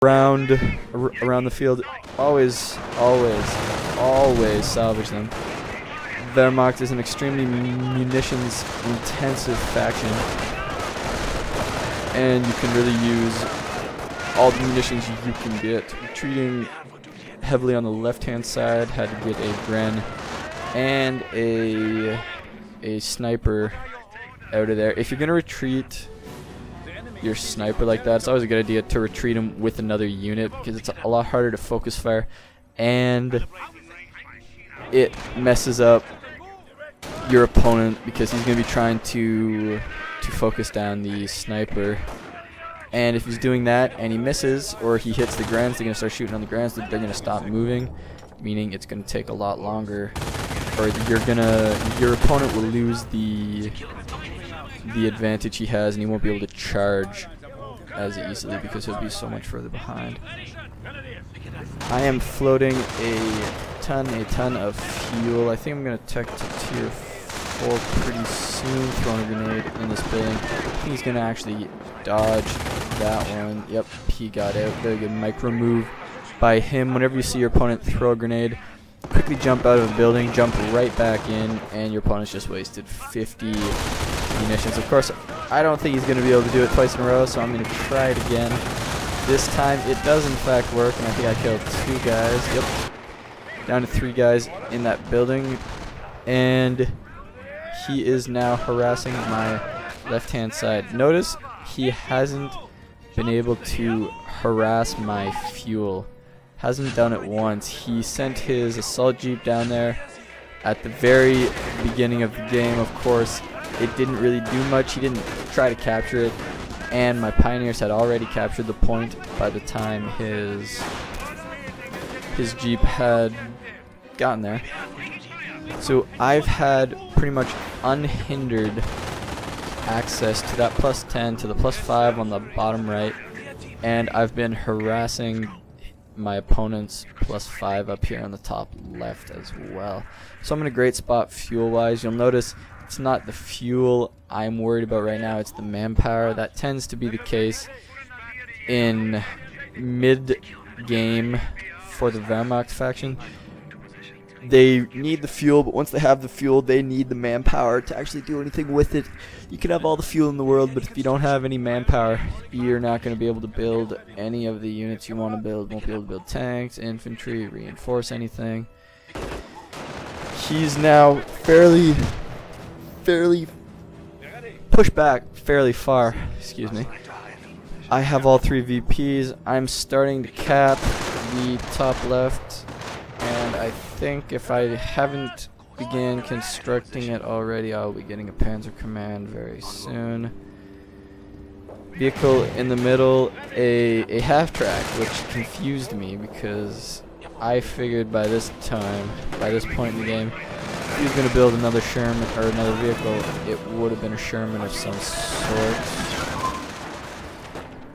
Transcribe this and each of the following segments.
around the field. Always salvage them. Wehrmacht is an extremely munitions intensive faction, and you can really use all the munitions you can get. Retreating heavily on the left hand side, had to get a Gren and a sniper out of there. If you're gonna retreat your sniper like that, it's always a good idea to retreat him with another unit, because it's a lot harder to focus fire and it messes up your opponent, because he's going to be trying to focus down the sniper, and if he's doing that and he misses or he hits the grants, they're going to start shooting on the grants. They're going to stop moving, meaning it's going to take a lot longer, or your opponent will lose the advantage he has, and he won't be able to charge as easily because he'll be so much further behind. I am floating a ton of fuel. I think I'm gonna tech to tier 4 pretty soon, throwing a grenade in this building. I think he's gonna actually dodge that one. Yep, he got out. Very good micro move by him. Whenever you see your opponent throw a grenade, quickly jump out of a building, jump right back in, and your opponent's just wasted 50 munitions. Of course, I don't think he's going to be able to do it twice in a row, so I'm going to try it again. This time it does in fact work, and I think I killed 2 guys. Yep. Down to 3 guys in that building, and he is now harassing my left-hand side. Notice he hasn't been able to harass my fuel. Hasn't done it once. He sent his assault jeep down there at the very beginning of the game. Of course, it didn't really do much. He didn't try to capture it, and my pioneers had already captured the point by the time his jeep had gotten there. So I've had pretty much unhindered access to that +10, to the +5 on the bottom right, and I've been harassing my opponent's +5 up here on the top left as well. So I'm in a great spot fuel wise. You'll notice it's not the fuel I'm worried about right now, it's the manpower. That tends to be the case in mid game for the Wehrmacht faction. They need the fuel, but once they have the fuel, they need the manpower to actually do anything with it. You can have all the fuel in the world, but if you don't have any manpower, you're not going to be able to build any of the units you want to build. Won't be able to build tanks, infantry, reinforce anything. He's now fairly pushed back fairly far. Excuse me. I have all 3 VPs. I'm starting to cap the top left, and I think if I haven't began constructing it already, I'll be getting a Panzer Command very soon. Vehicle in the middle, a half-track, which confused me because I figured by this point in the game, if he was going to build another Sherman or another vehicle, it would have been a Sherman of some sort.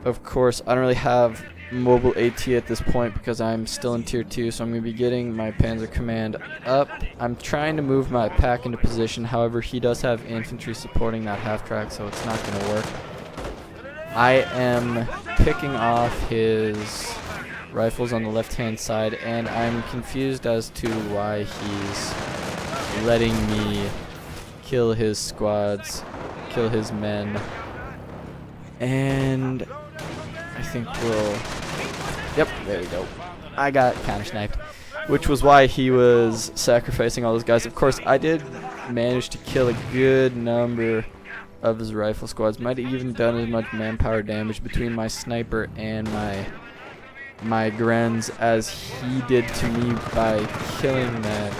Of course, I don't really have mobile AT at this point because I'm still in tier 2, so I'm going to be getting my Panzer Command up. I'm trying to move my pack into position, however he does have infantry supporting that half track, so it's not going to work. I am picking off his rifles on the left hand side, and I'm confused as to why he's letting me kill his squads, kill his men, and I think we'll... Yep, there we go. I got counter-sniped, which was why he was sacrificing all those guys. Of course, I did manage to kill a good number of his rifle squads. Might have even done as much manpower damage between my sniper and my Grens as he did to me by killing that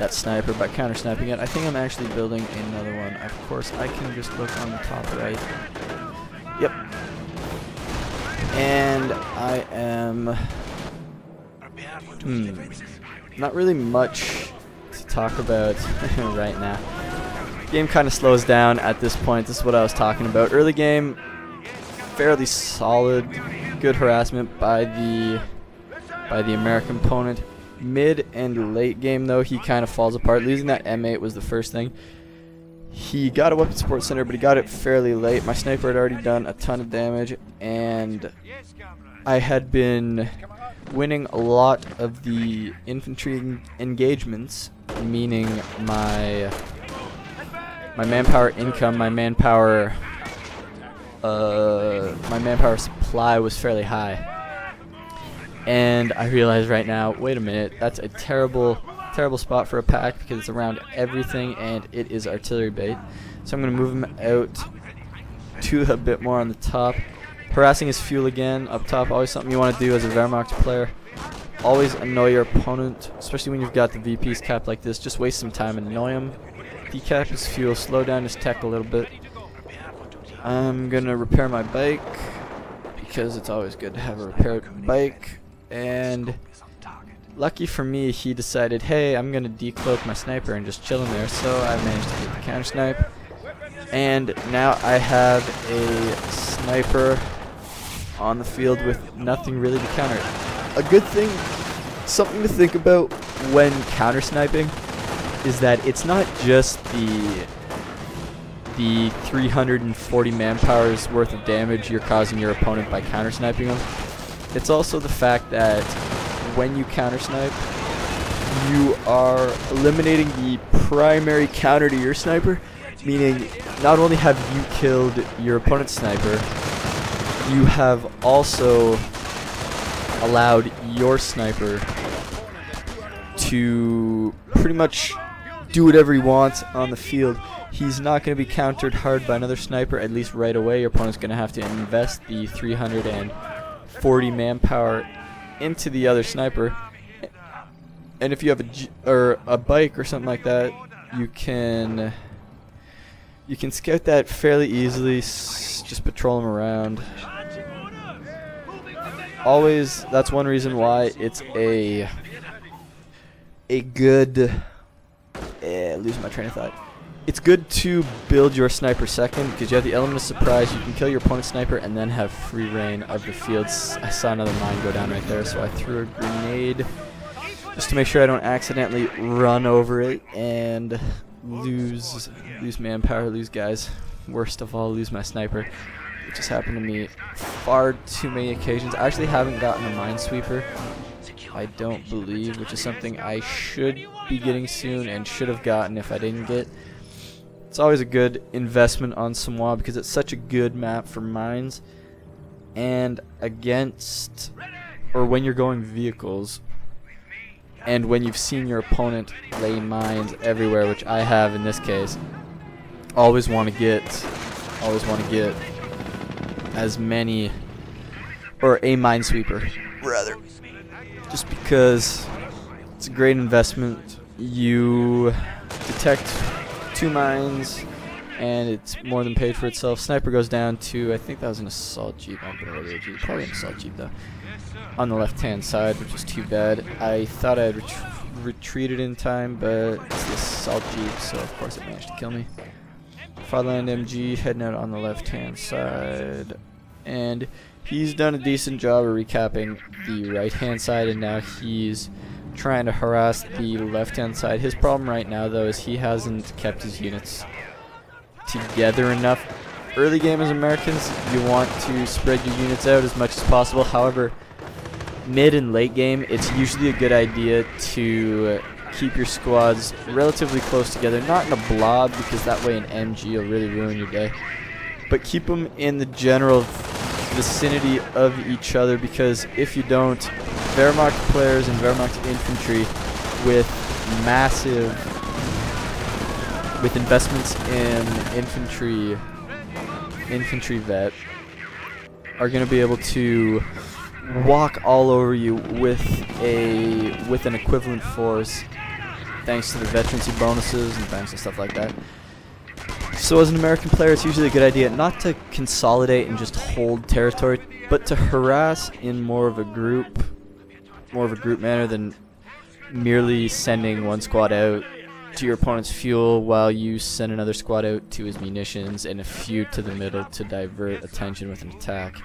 sniper, by counter-sniping it. I think I'm actually building another one. Of course, I can just look on the top right. Yep. And I am not really much to talk about right now. Game kind of slows down at this point. This is what I was talking about. Early game, fairly solid, good harassment by the American opponent. Mid and late game though, he kind of falls apart. Losing that M8 was the first thing. He got a weapon support center, but he got it fairly late. My sniper had already done a ton of damage, and I had been winning a lot of the infantry engagements, meaning my manpower income, my manpower supply was fairly high. And I realize right now, wait a minute, that's a terrible spot for a pack because it's around everything and it is artillery bait. So I'm going to move him out to a bit more on the top. Harassing his fuel again up top, always something you want to do as a Wehrmacht player. Always annoy your opponent, especially when you've got the VP's cap like this. Just waste some time and annoy him. Decap his fuel, slow down his tech a little bit. I'm going to repair my bike because it's always good to have a repaired bike. And lucky for me, he decided, hey, I'm going to decloak my sniper and just chill in there. So I managed to get the counter snipe. And now I have a sniper on the field with nothing really to counter it. A good thing, something to think about when counter sniping is that it's not just the 340 manpower's worth of damage you're causing your opponent by counter sniping them. It's also the fact that when you counter snipe, you are eliminating the primary counter to your sniper, meaning not only have you killed your opponent's sniper, you have also allowed your sniper to pretty much do whatever he wants on the field. He's not going to be countered hard by another sniper, at least right away. Your opponent's going to have to invest the 340 manpower into the other sniper. And if you have a bike or something like that, you can scout that fairly easily. Just patrol him around. Always, that's one reason why it's a good. Losing my train of thought. It's good to build your sniper second because you have the element of surprise. You can kill your opponent's sniper and then have free reign of the fields. I saw another mine go down right there, so I threw a grenade just to make sure I don't accidentally run over it and lose manpower, lose guys. Worst of all, lose my sniper. It just happened to me far too many occasions. I actually haven't gotten a minesweeper, I don't believe, which is something I should be getting soon and should have gotten if I didn't get. It's always a good investment on Samoa because it's such a good map for mines, and against, or when you're going vehicles, and when you've seen your opponent lay mines everywhere, which I have in this case. Always want to get as many, or a minesweeper rather, just because it's a great investment. You detect 2 mines and it's more than paid for itself. Sniper goes down to, I think that was an assault jeep, I don't know, probably an assault jeep though, on the left hand side, which is too bad. I thought I had retreated in time, but it's the assault jeep, so of course it managed to kill me. Fatherland MG heading out on the left hand side, and he's done a decent job of recapping the right hand side, and now he's trying to harass the left hand side. His problem right now though is he hasn't kept his units together enough. Early game as Americans, you want to spread your units out as much as possible. However, mid and late game, it's usually a good idea to keep your squads relatively close together, not in a blob because that way an MG will really ruin your day, but keep them in the general vicinity of each other, because if you don't, Wehrmacht players and Wehrmacht infantry with investments in infantry vet are going to be able to walk all over you with an equivalent force, thanks to the veterancy bonuses and thanks to stuff like that. So as an American player, it's usually a good idea not to consolidate and just hold territory, but to harass in more of a group manner than merely sending one squad out to your opponent's fuel while you send another squad out to his munitions and a few to the middle to divert attention with an attack.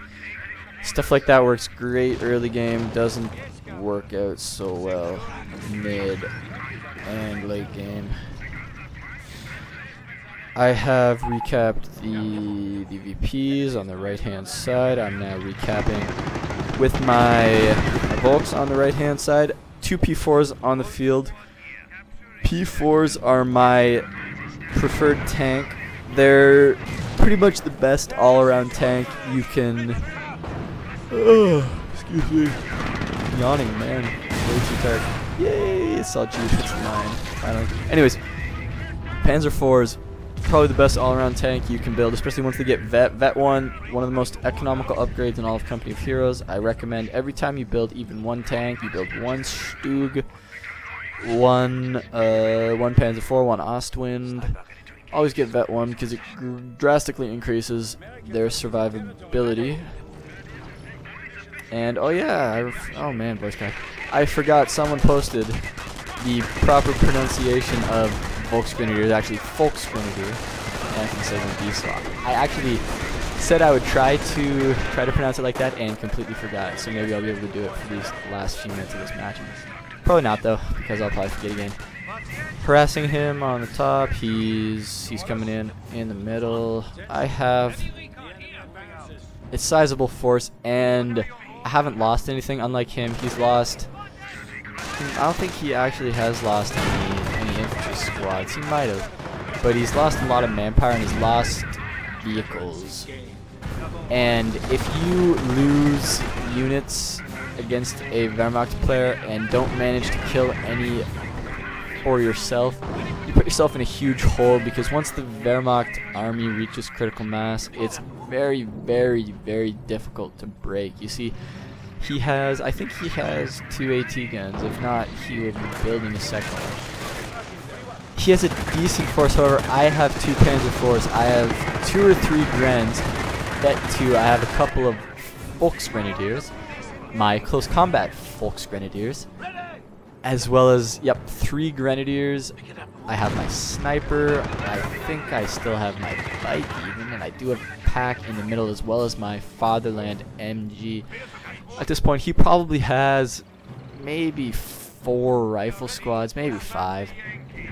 Stuff like that works great early game, doesn't work out so well mid and late game. I have recapped the VPs on the right hand side. I'm now recapping with my Volks on the right hand side. 2 P4s on the field. P4s are my preferred tank. They're pretty much the best all-around tank you can. Excuse me. Yawning, man. Way too tired. Yay! Saw G hits 9. Finally. Anyways, Panzer IVs, probably the best all-around tank you can build, especially once they get Vet. Vet 1, one of the most economical upgrades in all of Company of Heroes. I recommend every time you build even one tank, you build one Stug, one Panzer IV, one Ostwind. Always get Vet 1 because it drastically increases their survivability. And oh yeah, oh man, voice crack. I forgot someone posted the proper pronunciation of Volksgrenadier is actually Volksgrenadier. Anthony says in D, so I actually said I would try to pronounce it like that and completely forgot. So maybe I'll be able to do it for these last few minutes of this match. Probably not though, because I'll probably forget again. Harassing him on the top, he's coming in the middle. I have a sizable force and I haven't lost anything. Unlike him, he's lost. I don't think he actually has lost any infantry squads. He might have, but he's lost a lot of manpower and he's lost vehicles. And if you lose units against a Wehrmacht player and don't manage to kill any for yourself, you put yourself in a huge hole, because once the Wehrmacht army reaches critical mass, it's very, very, very difficult to break. You see, I think he has 2 AT guns. If not, he will be building a second one. He has a decent force, however, I have 2 Panzer IVs. I have 2 or 3 Grens. That 2, I have a couple of Volksgrenadiers, my close combat Volksgrenadiers, as well as, 3 Grenadiers. I have my sniper. I think I still have my bike even, and I do have a pack in the middle as well as my Fatherland MG. At this point, he probably has maybe 4 rifle squads, maybe 5.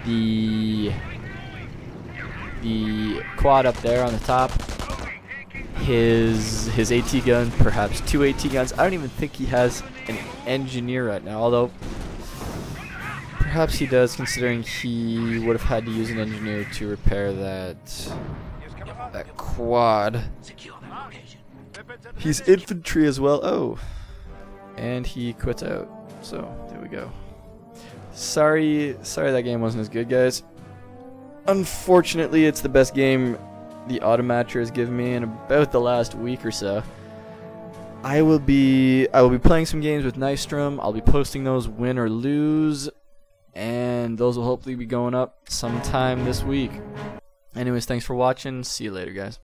The quad up there on the top, his AT gun, perhaps 2 AT guns. I don't even think he has an engineer right now, although perhaps he does, considering he would have had to use an engineer to repair that quad. He's infantry as well. Oh, and he quits out. So there we go. Sorry that game wasn't as good, guys. Unfortunately, it's the best game the Automatcher has given me in about the last week or so. I will be playing some games with Nystrom. I'll be posting those, win or lose, and those will hopefully be going up sometime this week. Anyways, thanks for watching. See you later, guys.